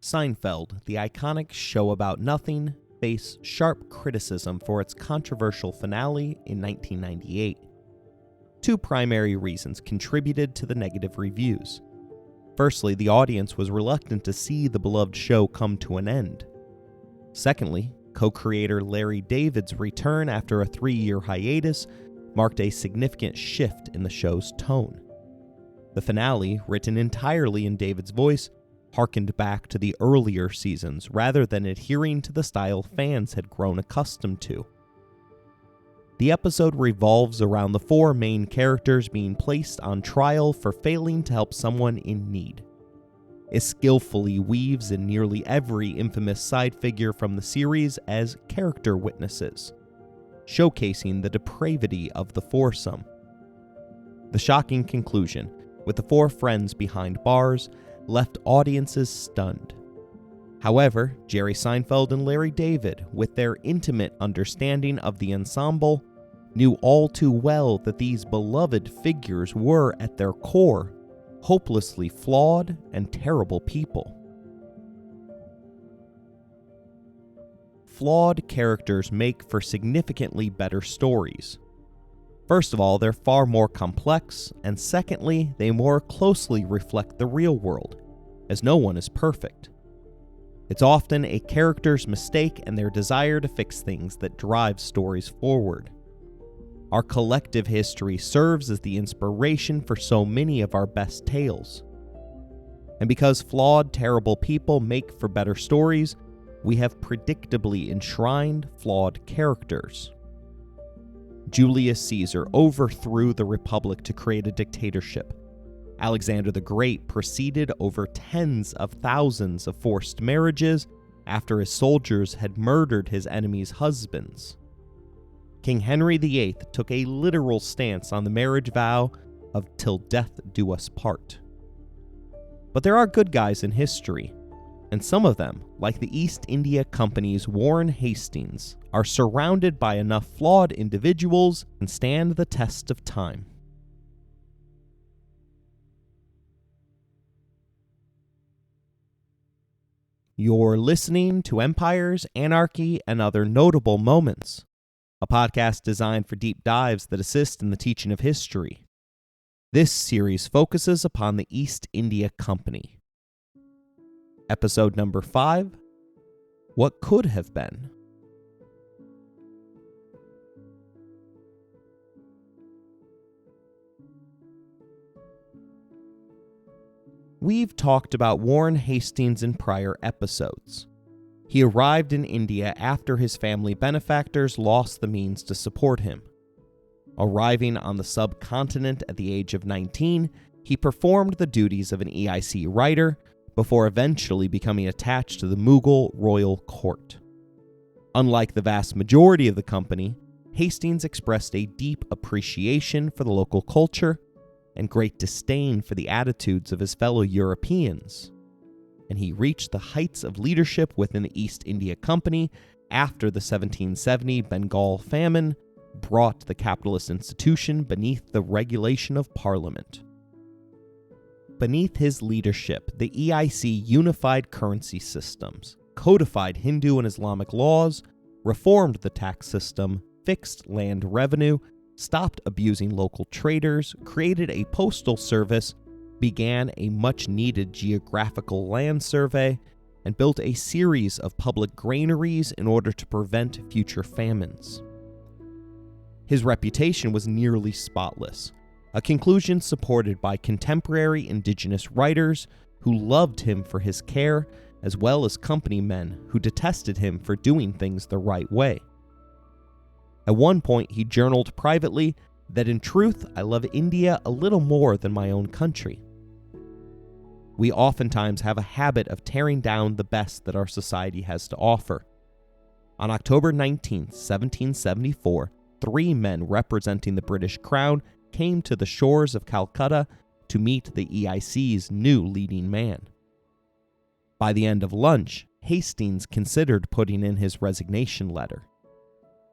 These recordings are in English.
Seinfeld, the iconic show about nothing, faced sharp criticism for its controversial finale in 1998. Two primary reasons contributed to the negative reviews. Firstly, the audience was reluctant to see the beloved show come to an end. Secondly, co-creator Larry David's return after a 3-year hiatus marked a significant shift in the show's tone. The finale, written entirely in David's voice, harkened back to the earlier seasons rather than adhering to the style fans had grown accustomed to. The episode revolves around the 4 main characters being placed on trial for failing to help someone in need. It skillfully weaves in nearly every infamous side figure from the series as character witnesses, showcasing the depravity of the foursome. The shocking conclusion, with the 4 friends behind bars, left audiences stunned. However, Jerry Seinfeld and Larry David, with their intimate understanding of the ensemble, knew all too well that these beloved figures were, at their core, hopelessly flawed and terrible people. Flawed characters make for significantly better stories. First of all, they're far more complex, and secondly, they more closely reflect the real world, as no one is perfect. It's often a character's mistake and their desire to fix things that drives stories forward. Our collective history serves as the inspiration for so many of our best tales. And because flawed, terrible people make for better stories, we have predictably enshrined flawed characters. Julius Caesar overthrew the Republic to create a dictatorship. Alexander the Great proceeded over tens of thousands of forced marriages after his soldiers had murdered his enemies' husbands. King Henry VIII took a literal stance on the marriage vow of "till death do us part." But there are good guys in history, and some of them, like the East India Company's Warren Hastings, are surrounded by enough flawed individuals and stand the test of time. You're listening to Empires, Anarchy, and Other Notable Moments, a podcast designed for deep dives that assist in the teaching of history. This series focuses upon the East India Company. Episode number 5, What Could Have Been. We've talked about Warren Hastings in prior episodes. He arrived in India after his family benefactors lost the means to support him. Arriving on the subcontinent at the age of 19, he performed the duties of an EIC writer before eventually becoming attached to the Mughal royal court. Unlike the vast majority of the company, Hastings expressed a deep appreciation for the local culture and great disdain for the attitudes of his fellow Europeans, and he reached the heights of leadership within the East India Company after the 1770 Bengal famine brought the capitalist institution beneath the regulation of Parliament. Beneath his leadership, the EIC unified currency systems, codified Hindu and Islamic laws, reformed the tax system, fixed land revenue, stopped abusing local traders, created a postal service, began a much-needed geographical land survey, and built a series of public granaries in order to prevent future famines. His reputation was nearly spotless, a conclusion supported by contemporary indigenous writers who loved him for his care, as well as company men who detested him for doing things the right way. At one point, he journaled privately that in truth, I love India a little more than my own country. We oftentimes have a habit of tearing down the best that our society has to offer. On October 19, 1774, 3 men representing the British Crown came to the shores of Calcutta to meet the EIC's new leading man. By the end of lunch, Hastings considered putting in his resignation letter.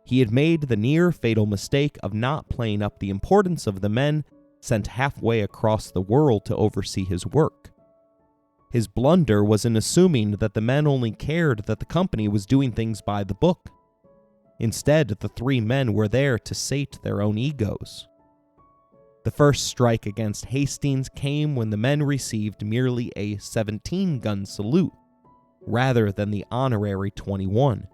He had made the near-fatal mistake of not playing up the importance of the men sent halfway across the world to oversee his work. His blunder was in assuming that the men only cared that the company was doing things by the book. Instead, the three men were there to sate their own egos. The first strike against Hastings came when the men received merely a 17-gun salute, rather than the honorary 21.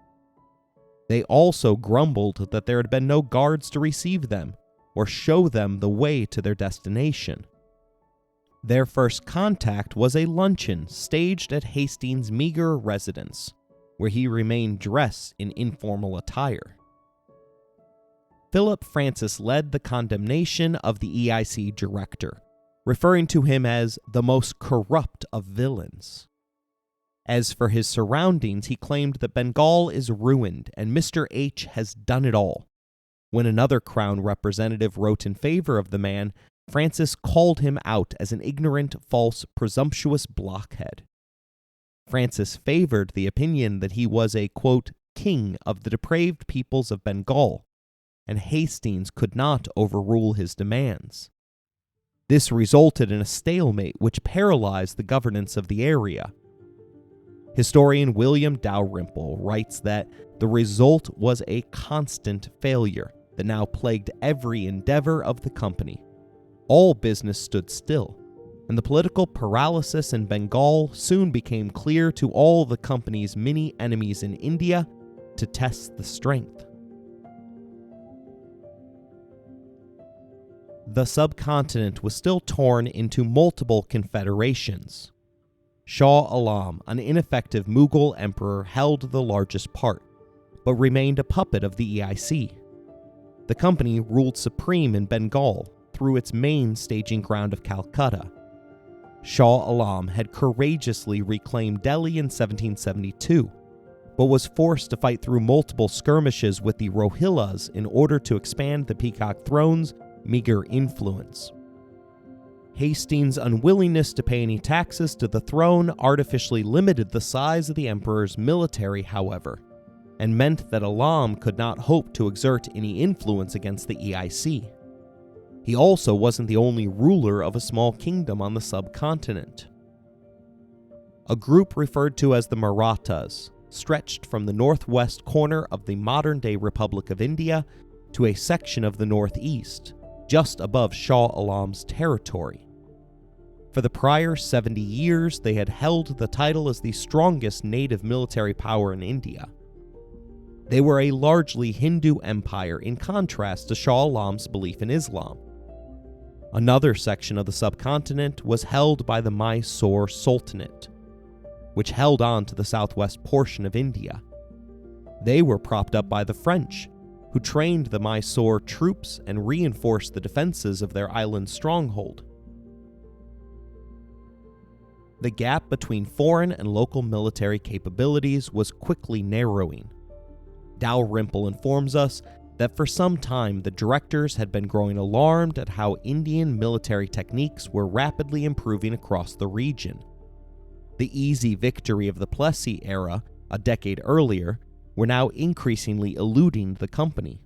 They also grumbled that there had been no guards to receive them or show them the way to their destination. Their first contact was a luncheon staged at Hastings' meager residence, where he remained dressed in informal attire. Philip Francis led the condemnation of the EIC director, referring to him as the most corrupt of villains. As for his surroundings, he claimed that Bengal is ruined and Mr. H has done it all. When another Crown representative wrote in favor of the man, Francis called him out as an ignorant, false, presumptuous blockhead. Francis favored the opinion that he was a, quote, king of the depraved peoples of Bengal, and Hastings could not overrule his demands. This resulted in a stalemate which paralyzed the governance of the area. Historian William Dalrymple writes that the result was a constant failure that now plagued every endeavor of the company. All business stood still, and the political paralysis in Bengal soon became clear to all the company's many enemies in India to test the strength. The subcontinent was still torn into multiple confederations. Shah Allam, an ineffective Mughal emperor, held the largest part, but remained a puppet of the EIC. The company ruled supreme in Bengal through its main staging ground of Calcutta. Shah Allam had courageously reclaimed Delhi in 1772, but was forced to fight through multiple skirmishes with the Rohillas in order to expand the Peacock Throne's meager influence. Hastings' unwillingness to pay any taxes to the throne artificially limited the size of the emperor's military, however, and meant that Allam could not hope to exert any influence against the EIC. He also wasn't the only ruler of a small kingdom on the subcontinent. A group referred to as the Marathas stretched from the northwest corner of the modern-day Republic of India to a section of the northeast, just above Shah Alam's territory. For the prior 70 years, they had held the title as the strongest native military power in India. They were a largely Hindu empire in contrast to Shah Alam's belief in Islam. Another section of the subcontinent was held by the Mysore Sultanate, which held on to the southwest portion of India. They were propped up by the French, who trained the Mysore troops and reinforced the defenses of their island stronghold. The gap between foreign and local military capabilities was quickly narrowing. Dalrymple informs us that for some time the directors had been growing alarmed at how Indian military techniques were rapidly improving across the region. The easy victory of the Plessy era, a decade earlier, were now increasingly eluding the company.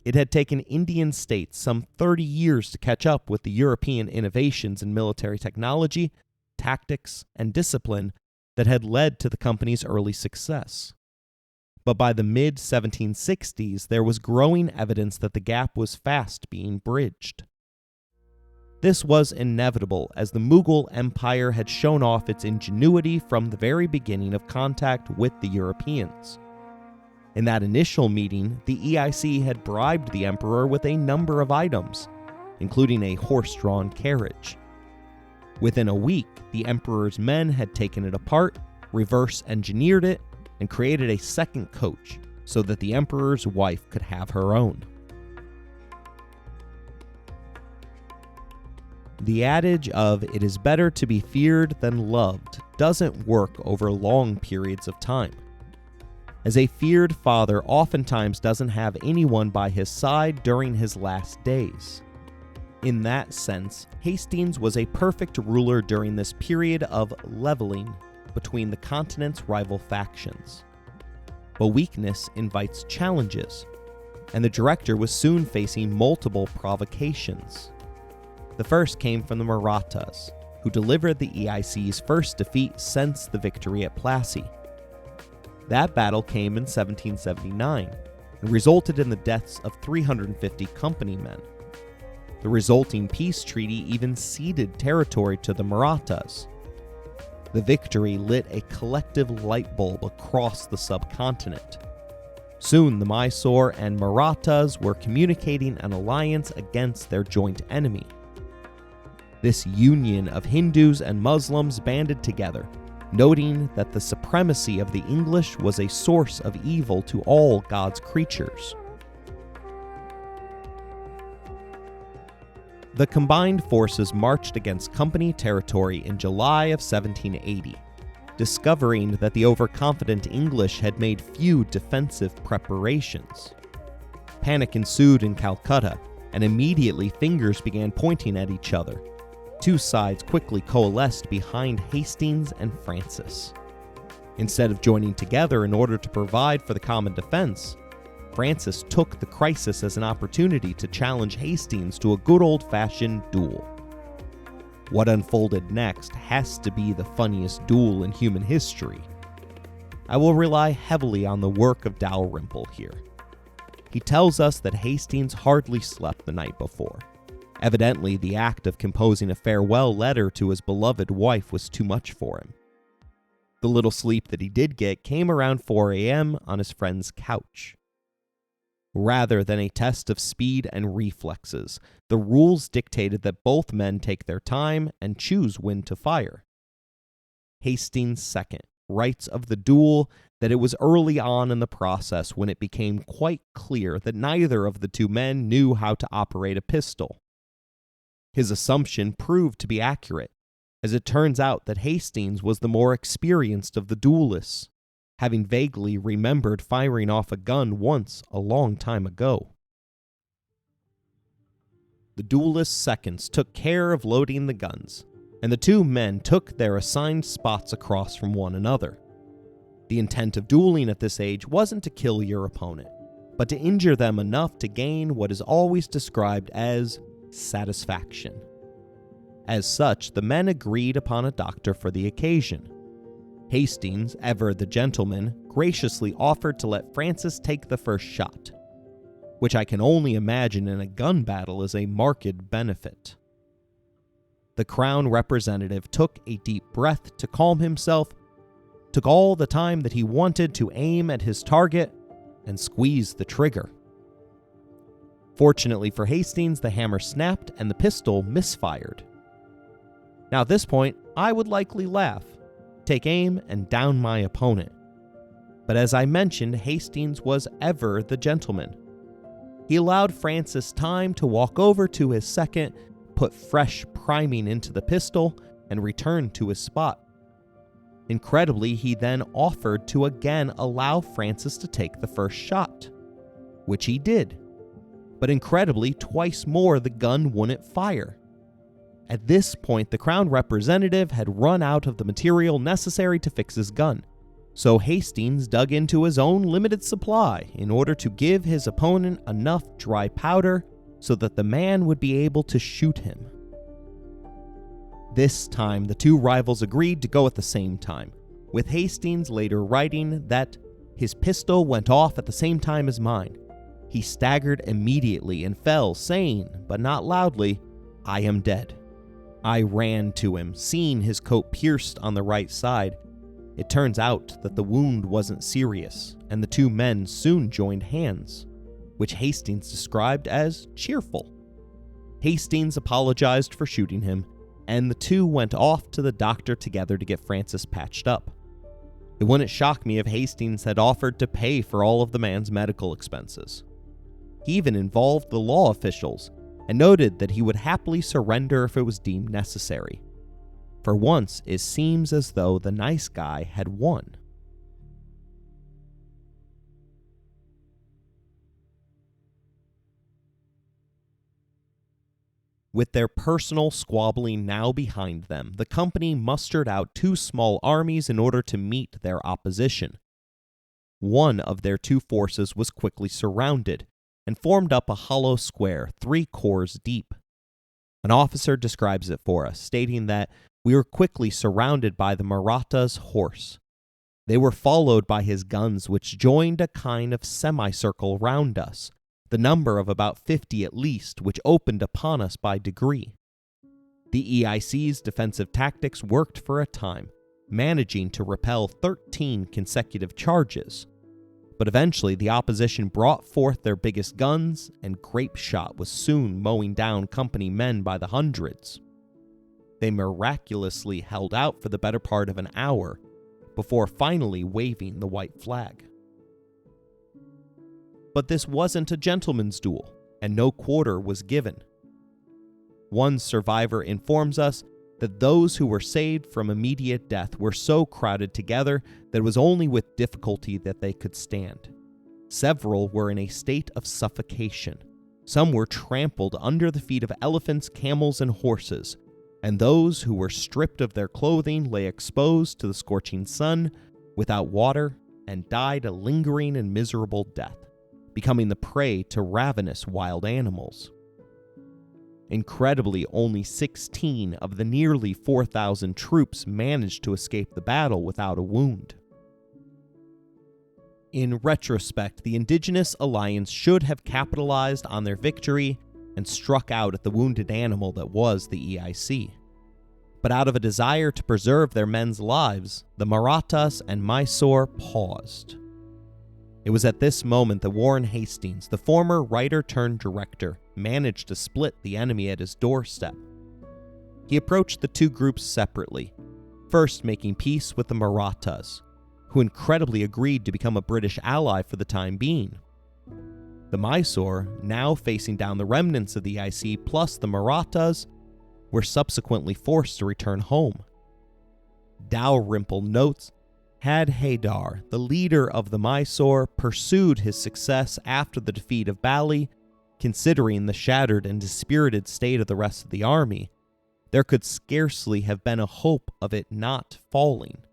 It had taken Indian states some 30 years to catch up with the European innovations in military technology, tactics, and discipline that had led to the company's early success. But by the mid-1760s, there was growing evidence that the gap was fast being bridged. This was inevitable, as the Mughal Empire had shown off its ingenuity from the very beginning of contact with the Europeans. In that initial meeting, the EIC had bribed the emperor with a number of items, including a horse-drawn carriage. Within a week, the emperor's men had taken it apart, reverse-engineered it, and created a second coach so that the emperor's wife could have her own. The adage of "it is better to be feared than loved" doesn't work over long periods of time, as a feared father oftentimes doesn't have anyone by his side during his last days. In that sense, Hastings was a perfect ruler during this period of leveling between the continent's rival factions. But weakness invites challenges, and the director was soon facing multiple provocations. The first came from the Marathas, who delivered the EIC's first defeat since the victory at Plassey. That battle came in 1779 and resulted in the deaths of 350 company men. The resulting peace treaty even ceded territory to the Marathas. The victory lit a collective light bulb across the subcontinent. Soon the Mysore and Marathas were communicating an alliance against their joint enemy. This union of Hindus and Muslims banded together, noting that the supremacy of the English was a source of evil to all God's creatures. The combined forces marched against company territory in July of 1780, discovering that the overconfident English had made few defensive preparations. Panic ensued in Calcutta, and immediately fingers began pointing at each other. Two sides quickly coalesced behind Hastings and Francis. Instead of joining together in order to provide for the common defense, Francis took the crisis as an opportunity to challenge Hastings to a good old-fashioned duel. What unfolded next has to be the funniest duel in human history. I will rely heavily on the work of Dalrymple here. He tells us that Hastings hardly slept the night before. Evidently, the act of composing a farewell letter to his beloved wife was too much for him. The little sleep that he did get came around 4 a.m. on his friend's couch. Rather than a test of speed and reflexes, the rules dictated that both men take their time and choose when to fire. Hastings II writes of the duel that it was early on in the process when it became quite clear that neither of the two men knew how to operate a pistol. His assumption proved to be accurate, as it turns out that Hastings was the more experienced of the duelists, having vaguely remembered firing off a gun once a long time ago. The duelist's seconds took care of loading the guns, and the two men took their assigned spots across from one another. The intent of dueling at this age wasn't to kill your opponent, but to injure them enough to gain what is always described as satisfaction. As such, the men agreed upon a doctor for the occasion. Hastings, ever the gentleman, graciously offered to let Francis take the first shot, which I can only imagine in a gun battle is a marked benefit. The Crown representative took a deep breath to calm himself, took all the time that he wanted to aim at his target, and squeezed the trigger. Fortunately for Hastings, the hammer snapped and the pistol misfired. Now at this point, I would likely laugh, take aim, and down my opponent. But as I mentioned, Hastings was ever the gentleman. He allowed Francis time to walk over to his second, put fresh priming into the pistol, and return to his spot. Incredibly, he then offered to again allow Francis to take the first shot, which he did. But incredibly, twice more the gun wouldn't fire. At this point, the Crown representative had run out of the material necessary to fix his gun, so Hastings dug into his own limited supply in order to give his opponent enough dry powder so that the man would be able to shoot him. This time, the two rivals agreed to go at the same time, with Hastings later writing that his pistol went off at the same time as mine. He staggered immediately and fell, saying, but not loudly, "I am dead." I ran to him, seeing his coat pierced on the right side. It turns out that the wound wasn't serious, and the two men soon joined hands, which Hastings described as cheerful. Hastings apologized for shooting him, and the two went off to the doctor together to get Francis patched up. It wouldn't shock me if Hastings had offered to pay for all of the man's medical expenses. He even involved the law officials, and noted that he would happily surrender if it was deemed necessary. For once, it seems as though the nice guy had won. With their personal squabbling now behind them, the company mustered out two small armies in order to meet their opposition. One of their two forces was quickly surrounded, and formed up a hollow square 3 corps deep. An officer describes it for us, stating that We were quickly surrounded by the Marathas' horse. They were followed by his guns, which joined a kind of semicircle round us, the number of about 50 at least, which opened upon us by degree. The EIC's defensive tactics worked for a time, managing to repel 13 consecutive charges. But eventually the opposition brought forth their biggest guns, and grape shot was soon mowing down company men by the hundreds. They miraculously held out for the better part of an hour, before finally waving the white flag. But this wasn't a gentleman's duel, and no quarter was given. One survivor informs us that those who were saved from immediate death were so crowded together that it was only with difficulty that they could stand. Several were in a state of suffocation. Some were trampled under the feet of elephants, camels, and horses, and those who were stripped of their clothing lay exposed to the scorching sun, without water, and died a lingering and miserable death, becoming the prey to ravenous wild animals. Incredibly, only 16 of the nearly 4,000 troops managed to escape the battle without a wound. In retrospect, the Indigenous Alliance should have capitalized on their victory and struck out at the wounded animal that was the EIC. But out of a desire to preserve their men's lives, the Marathas and Mysore paused. It was at this moment that Warren Hastings, the former writer-turned-director, managed to split the enemy at his doorstep. He approached the two groups separately, first making peace with the Marathas, who incredibly agreed to become a British ally for the time being. The Mysore, now facing down the remnants of the EIC plus the Marathas, were subsequently forced to return home. Dalrymple notes, had Haidar, the leader of the Mysore, pursued his success after the defeat of Bali, considering the shattered and dispirited state of the rest of the army, there could scarcely have been a hope of it not falling.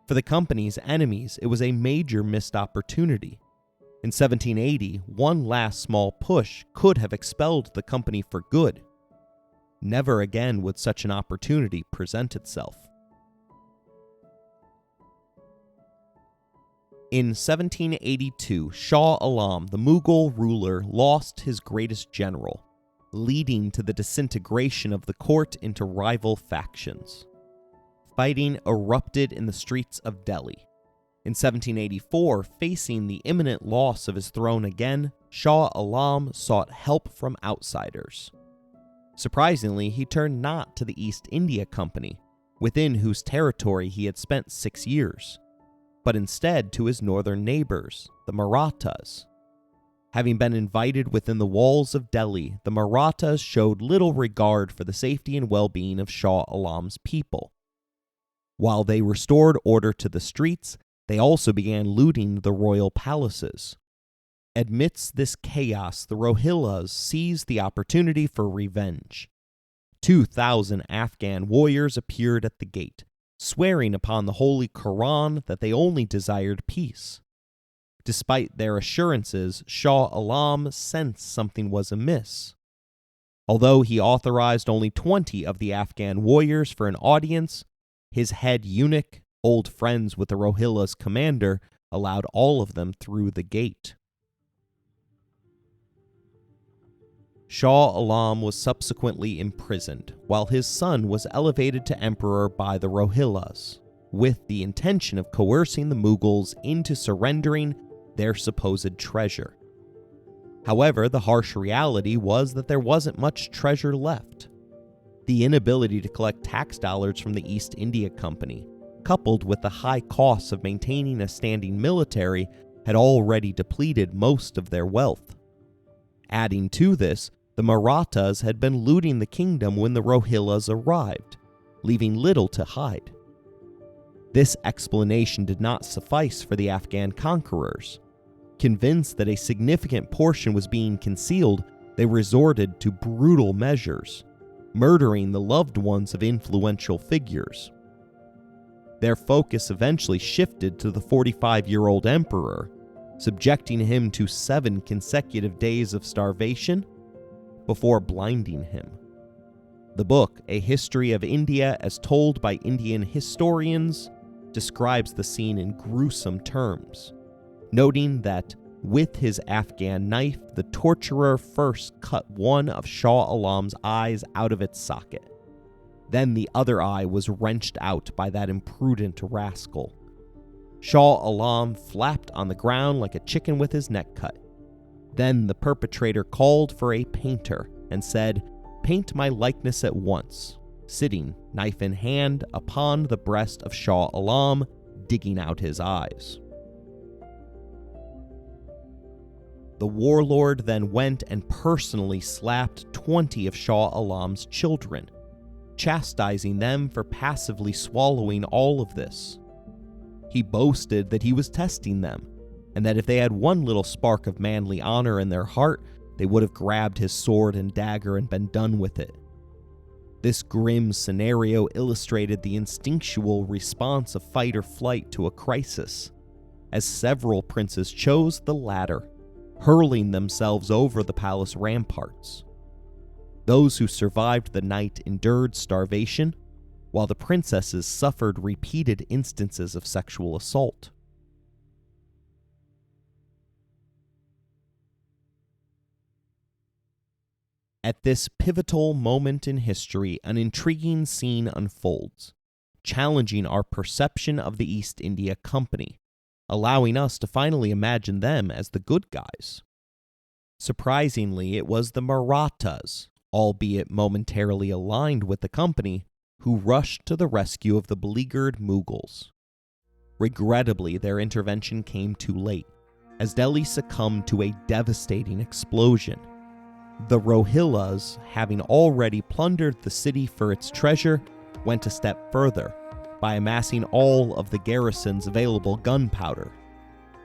For the company's enemies, it was a major missed opportunity. In 1780, one last small push could have expelled the company for good. Never again would such an opportunity present itself. In 1782, Shah Allam, the Mughal ruler, lost his greatest general, leading to the disintegration of the court into rival factions. Fighting erupted in the streets of Delhi. In 1784, facing the imminent loss of his throne again, Shah Allam sought help from outsiders. Surprisingly, he turned not to the East India Company, within whose territory he had spent 6 years, but instead to his northern neighbors, the Marathas. Having been invited within the walls of Delhi, the Marathas showed little regard for the safety and well-being of Shah Alam's people. While they restored order to the streets, they also began looting the royal palaces. Amidst this chaos, the Rohillas seized the opportunity for revenge. 2,000 Afghan warriors appeared at the gate, swearing upon the Holy Quran that they only desired peace. Despite their assurances, Shah Allam sensed something was amiss. Although he authorized only 20 of the Afghan warriors for an audience, his head eunuch, old friends with the Rohillas' commander, allowed all of them through the gate. Shah Allam was subsequently imprisoned, while his son was elevated to emperor by the Rohillas, with the intention of coercing the Mughals into surrendering their supposed treasure. However, the harsh reality was that there wasn't much treasure left. The inability to collect tax dollars from the East India Company, coupled with the high costs of maintaining a standing military, had already depleted most of their wealth. Adding to this, the Marathas had been looting the kingdom when the Rohillas arrived, leaving little to hide. This explanation did not suffice for the Afghan conquerors. Convinced that a significant portion was being concealed, they resorted to brutal measures, murdering the loved ones of influential figures. Their focus eventually shifted to the 45-year-old emperor, subjecting him to 7 consecutive days of starvation before blinding him. The book, A History of India as Told by Indian Historians, describes the scene in gruesome terms, noting that with his Afghan knife, the torturer first cut one of Shah Allam's eyes out of its socket. Then the other eye was wrenched out by that imprudent rascal. Shah Allam flapped on the ground like a chicken with his neck cut. Then the perpetrator called for a painter and said, "Paint my likeness at once," sitting, knife in hand, upon the breast of Shah Allam, digging out his eyes. The warlord then went and personally slapped 20 of Shah Allam's children, chastising them for passively swallowing all of this. He boasted that he was testing them, and that if they had one little spark of manly honor in their heart, they would have grabbed his sword and dagger and been done with it. This grim scenario illustrated the instinctual response of fight or flight to a crisis, as several princes chose the latter, hurling themselves over the palace ramparts. Those who survived the night endured starvation, while the princesses suffered repeated instances of sexual assault. At this pivotal moment in history, an intriguing scene unfolds, challenging our perception of the East India Company, allowing us to finally imagine them as the good guys. Surprisingly, it was the Marathas, albeit momentarily aligned with the company, who rushed to the rescue of the beleaguered Mughals. Regrettably, their intervention came too late, as Delhi succumbed to a devastating explosion. The Rohillas, having already plundered the city for its treasure, went a step further by amassing all of the garrison's available gunpowder.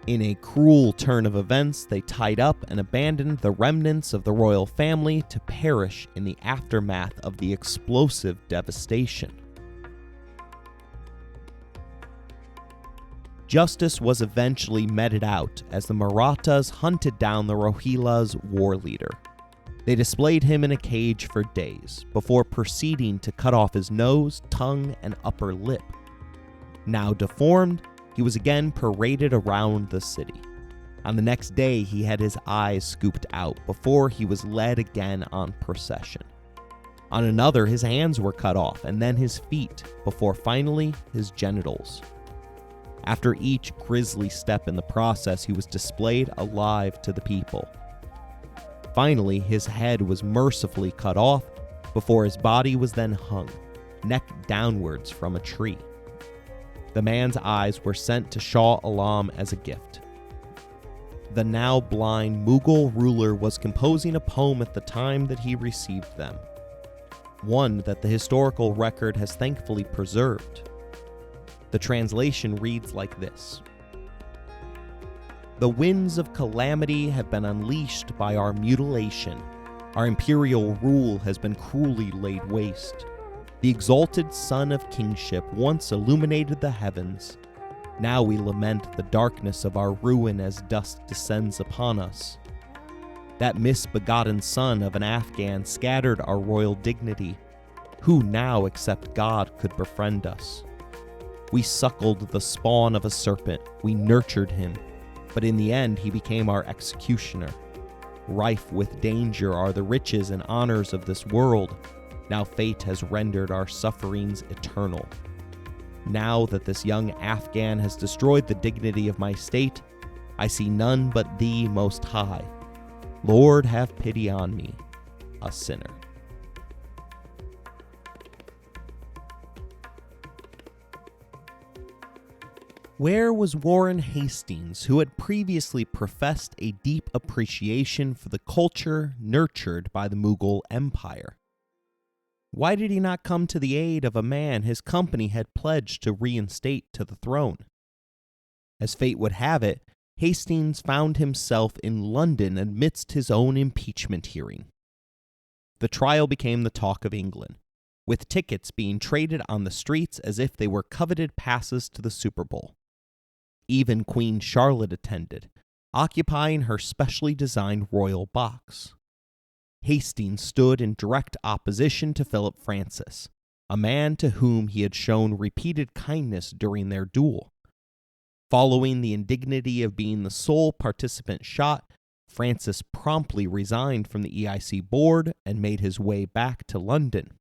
In a cruel turn of events, they tied up and abandoned the remnants of the royal family to perish in the aftermath of the explosive devastation. Justice was eventually meted out as the Marathas hunted down the Rohillas' war leader. They displayed him in a cage for days before proceeding to cut off his nose, tongue, and upper lip. Now deformed, he was again paraded around the city. On the next day, he had his eyes scooped out before he was led again on procession. On another, his hands were cut off, and then his feet, before finally his genitals. After each grisly step in the process, he was displayed alive to the people. Finally, his head was mercifully cut off before his body was then hung, neck downwards, from a tree. The man's eyes were sent to Shah Allam as a gift. The now blind Mughal ruler was composing a poem at the time that he received them, one that the historical record has thankfully preserved. The translation reads like this: "The winds of calamity have been unleashed by our mutilation. Our imperial rule has been cruelly laid waste. The exalted sun of kingship once illuminated the heavens. Now we lament the darkness of our ruin as dusk descends upon us. That misbegotten son of an Afghan scattered our royal dignity. Who now except God could befriend us? We suckled the spawn of a serpent, we nurtured him, but in the end he became our executioner. Rife with danger are the riches and honors of this world. Now fate has rendered our sufferings eternal. Now that this young Afghan has destroyed the dignity of my state, I see none but thee, Most High. Lord, have pity on me, a sinner." Where was Warren Hastings, who had previously professed a deep appreciation for the culture nurtured by the Mughal Empire? Why did he not come to the aid of a man his company had pledged to reinstate to the throne? As fate would have it, Hastings found himself in London amidst his own impeachment hearing. The trial became the talk of England, with tickets being traded on the streets as if they were coveted passes to the Super Bowl. Even Queen Charlotte attended, occupying her specially designed royal box. Hastings stood in direct opposition to Philip Francis, a man to whom he had shown repeated kindness during their duel. Following the indignity of being the sole participant shot, Francis promptly resigned from the EIC board and made his way back to London.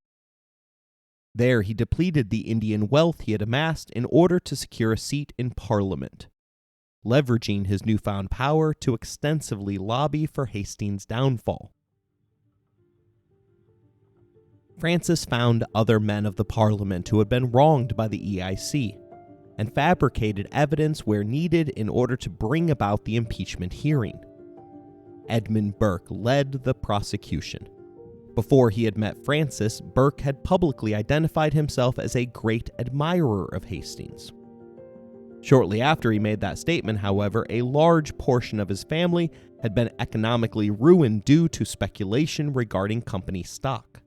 There he depleted the Indian wealth he had amassed in order to secure a seat in Parliament, leveraging his newfound power to extensively lobby for Hastings' downfall. Francis found other men of the Parliament who had been wronged by the EIC, and fabricated evidence where needed in order to bring about the impeachment hearing. Edmund Burke led the prosecution. Before he had met Francis, Burke had publicly identified himself as a great admirer of Hastings. Shortly after he made that statement, however, a large portion of his family had been economically ruined due to speculation regarding company stock.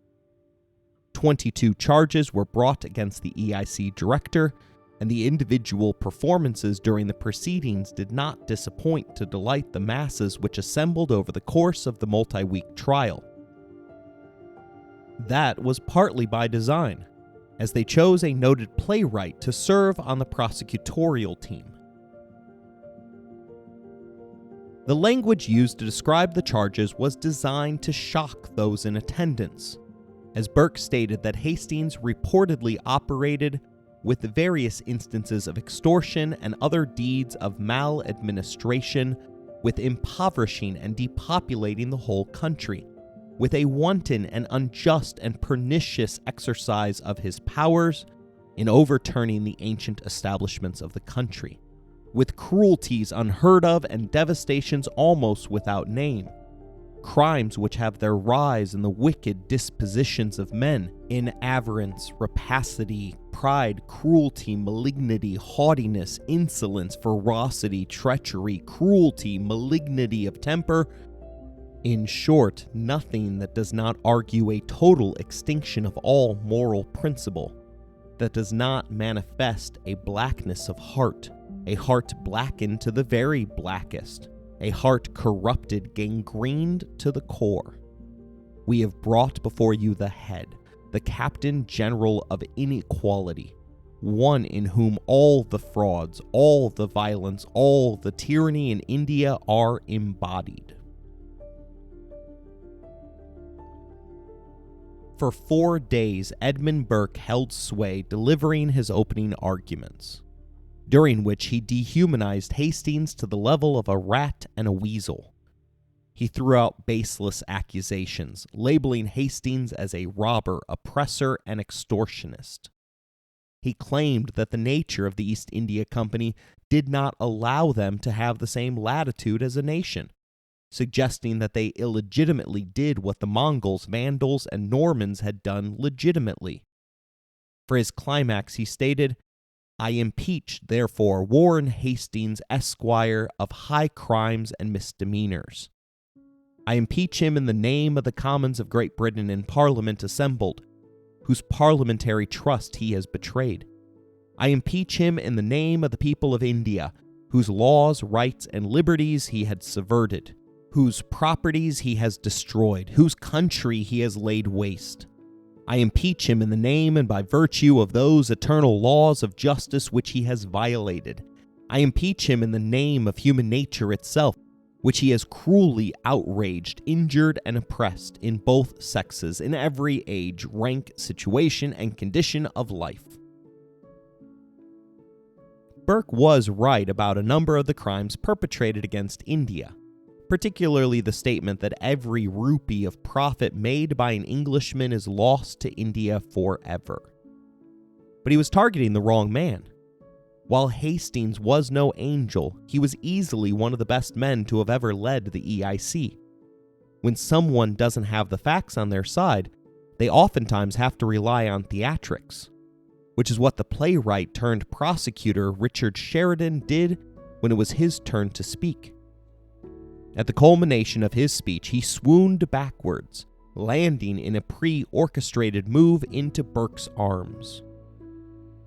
22 charges were brought against the EIC director, and the individual performances during the proceedings did not disappoint to delight the masses which assembled over the course of the multi-week trial. That was partly by design, as they chose a noted playwright to serve on the prosecutorial team. The language used to describe the charges was designed to shock those in attendance, as Burke stated that Hastings reportedly operated with various instances of extortion and other deeds of maladministration, with impoverishing and depopulating the whole country, with a wanton and unjust and pernicious exercise of his powers in overturning the ancient establishments of the country, with cruelties unheard of and devastations almost without name, crimes which have their rise in the wicked dispositions of men, in avarice, rapacity, pride, cruelty, malignity, haughtiness, insolence, ferocity, treachery, cruelty, malignity of temper. In short, nothing that does not argue a total extinction of all moral principle, that does not manifest a blackness of heart, a heart blackened to the very blackest, a heart corrupted, gangrened to the core. We have brought before you the head, the captain general of inequality, one in whom all the frauds, all the violence, all the tyranny in India are embodied. For 4 days, Edmund Burke held sway, delivering his opening arguments, during which he dehumanized Hastings to the level of a rat and a weasel. He threw out baseless accusations, labeling Hastings as a robber, oppressor, and extortionist. He claimed that the nature of the East India Company did not allow them to have the same latitude as a nation, suggesting that they illegitimately did what the Mongols, Vandals, and Normans had done legitimately. For his climax, he stated, "I impeach, therefore, Warren Hastings, Esquire, of high crimes and misdemeanors. I impeach him in the name of the Commons of Great Britain in Parliament assembled, whose parliamentary trust he has betrayed. I impeach him in the name of the people of India, whose laws, rights, and liberties he had subverted, whose properties he has destroyed, whose country he has laid waste. I impeach him in the name and by virtue of those eternal laws of justice which he has violated. I impeach him in the name of human nature itself, which he has cruelly outraged, injured, and oppressed in both sexes, in every age, rank, situation, and condition of life." Burke was right about a number of the crimes perpetrated against India, particularly the statement that every rupee of profit made by an Englishman is lost to India forever. But he was targeting the wrong man. While Hastings was no angel, he was easily one of the best men to have ever led the EIC. When someone doesn't have the facts on their side, they oftentimes have to rely on theatrics, which is what the playwright turned prosecutor Richard Sheridan did when it was his turn to speak. At the culmination of his speech, he swooned backwards, landing in a pre-orchestrated move into Burke's arms.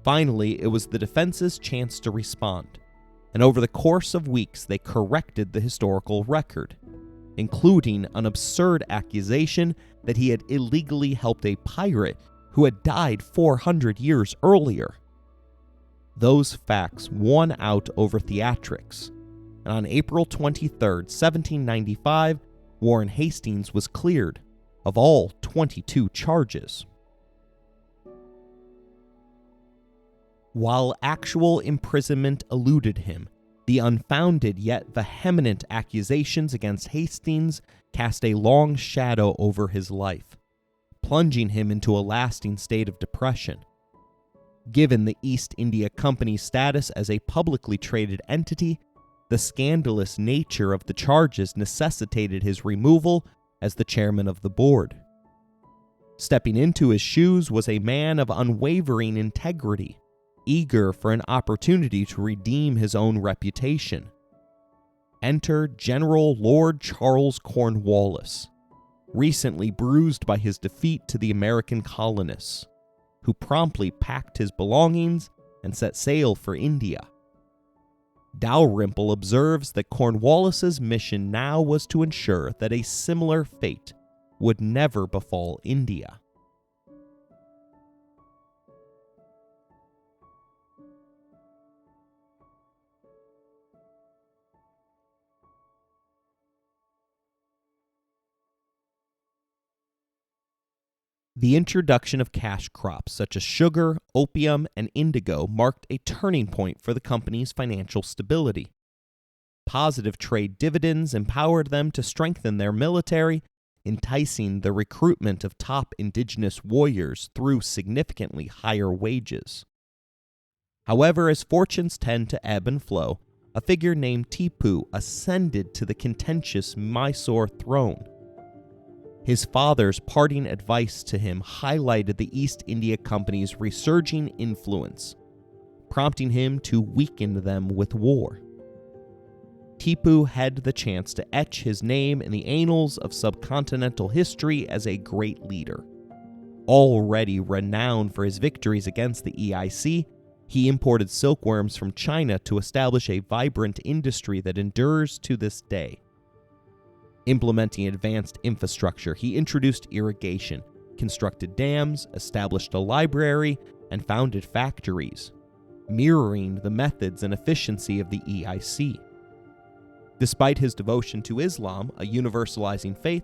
Finally, it was the defense's chance to respond, and over the course of weeks they corrected the historical record. including an absurd accusation that he had illegally helped a pirate who had died 400 years earlier. Those facts won out over theatrics, and on April 23, 1795, Warren Hastings was cleared of all 22 charges. While actual imprisonment eluded him, the unfounded yet vehement accusations against Hastings cast a long shadow over his life, plunging him into a lasting state of depression. Given the East India Company's status as a publicly traded entity, the scandalous nature of the charges necessitated his removal as the chairman of the board. Stepping into his shoes was a man of unwavering integrity, eager for an opportunity to redeem his own reputation. Enter General Lord Charles Cornwallis, recently bruised by his defeat to the American colonists, who promptly packed his belongings and set sail for India. Dalrymple observes that Cornwallis's mission now was to ensure that a similar fate would never befall India. The introduction of cash crops such as sugar, opium, and indigo marked a turning point for the company's financial stability. Positive trade dividends empowered them to strengthen their military, enticing the recruitment of top indigenous warriors through significantly higher wages. However, as fortunes tend to ebb and flow, a figure named Tipu ascended to the contentious Mysore throne. His father's parting advice to him highlighted the East India Company's resurging influence, prompting him to weaken them with war. Tipu had the chance to etch his name in the annals of subcontinental history as a great leader. Already renowned for his victories against the EIC, he imported silkworms from China to establish a vibrant industry that endures to this day. Implementing advanced infrastructure, he introduced irrigation, constructed dams, established a library, and founded factories, mirroring the methods and efficiency of the EIC. Despite his devotion to Islam, a universalizing faith,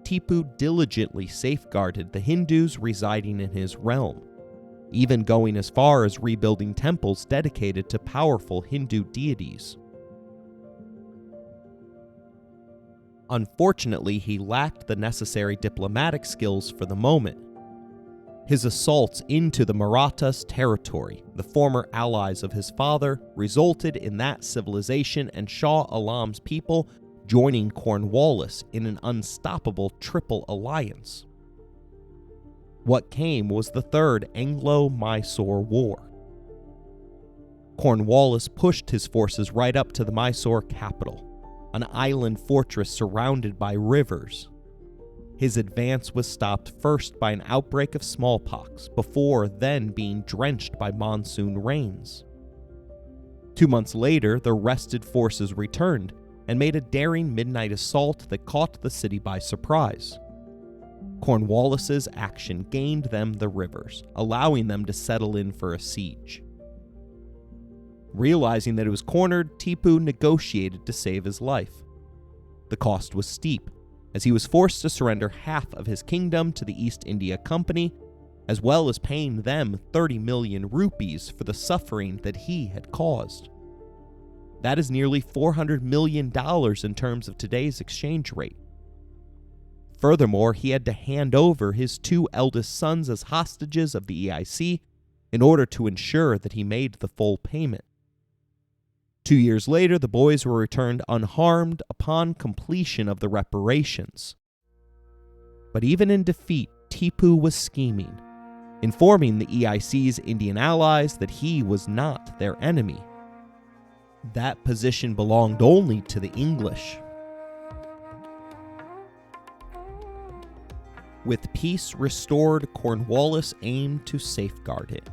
Tipu diligently safeguarded the Hindus residing in his realm, even going as far as rebuilding temples dedicated to powerful Hindu deities. Unfortunately, he lacked the necessary diplomatic skills for the moment. His assaults into the Marathas territory, the former allies of his father, resulted in that civilization and Shah Allam's people joining Cornwallis in an unstoppable triple alliance. What came was the Third Anglo-Mysore War. Cornwallis pushed his forces right up to the Mysore capital, an island fortress surrounded by rivers. His advance was stopped first by an outbreak of smallpox, before then being drenched by monsoon rains. 2 months later, the rested forces returned and made a daring midnight assault that caught the city by surprise. Cornwallis's action gained them the rivers, allowing them to settle in for a siege. Realizing that it was cornered, Tipu negotiated to save his life. The cost was steep, as he was forced to surrender half of his kingdom to the East India Company, as well as paying them 30 million rupees for the suffering that he had caused. That is nearly $400 million in terms of today's exchange rate. Furthermore, he had to hand over his 2 eldest sons as hostages of the EIC in order to ensure that he made the full payment. 2 years later, the boys were returned unharmed upon completion of the reparations. But even in defeat, Tipu was scheming, informing the EIC's Indian allies that he was not their enemy. That position belonged only to the English. With peace restored, Cornwallis aimed to safeguard it.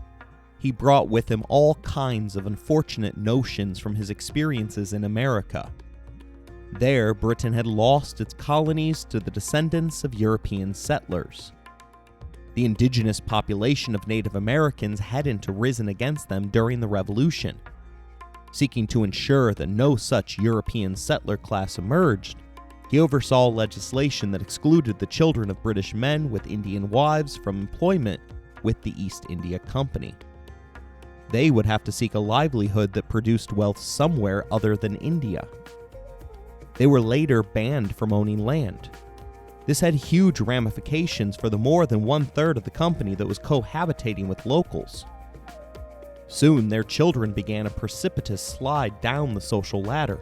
He brought with him all kinds of unfortunate notions from his experiences in America. There, Britain had lost its colonies to the descendants of European settlers. The indigenous population of Native Americans hadn't risen against them during the Revolution. Seeking to ensure that no such European settler class emerged, he oversaw legislation that excluded the children of British men with Indian wives from employment with the East India Company. They would have to seek a livelihood that produced wealth somewhere other than India. They were later banned from owning land. This had huge ramifications for the more than 1/3 of the company that was cohabitating with locals. Soon, their children began a precipitous slide down the social ladder.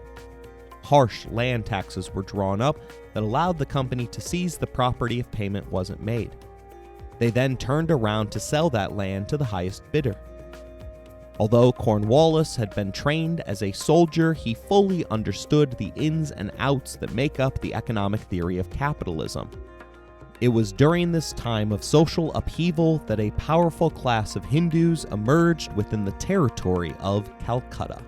Harsh land taxes were drawn up that allowed the company to seize the property if payment wasn't made. They then turned around to sell that land to the highest bidder. Although Cornwallis had been trained as a soldier, he fully understood the ins and outs that make up the economic theory of capitalism. It was during this time of social upheaval that a powerful class of Hindus emerged within the territory of Calcutta.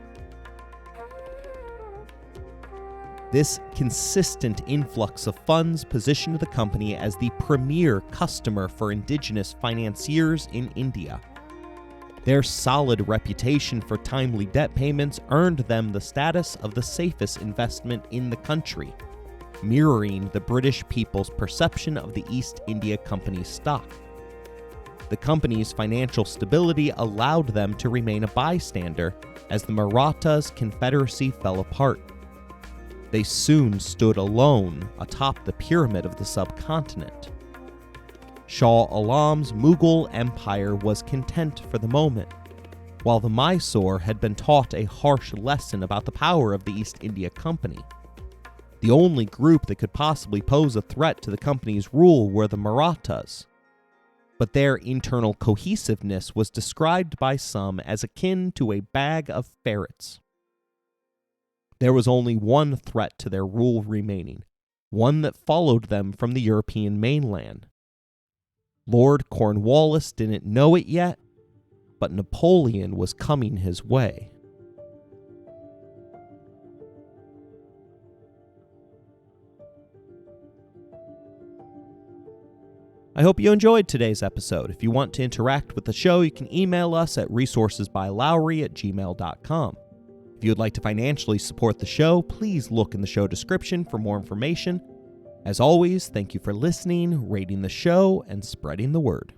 This consistent influx of funds positioned the company as the premier customer for indigenous financiers in India. Their solid reputation for timely debt payments earned them the status of the safest investment in the country, mirroring the British people's perception of the East India Company's stock. The company's financial stability allowed them to remain a bystander as the Marathas' confederacy fell apart. They soon stood alone atop the pyramid of the subcontinent. Shah Allam's Mughal Empire was content for the moment, while the Mysore had been taught a harsh lesson about the power of the East India Company. The only group that could possibly pose a threat to the company's rule were the Marathas, but their internal cohesiveness was described by some as akin to a bag of ferrets. There was only one threat to their rule remaining, one that followed them from the European mainland. Lord Cornwallis didn't know it yet, but Napoleon was coming his way. I hope you enjoyed today's episode. If you want to interact with the show, you can email us at resourcesbylowery@gmail.com. If you would like to financially support the show, please look in the show description for more information. As always, thank you for listening, rating the show, and spreading the word.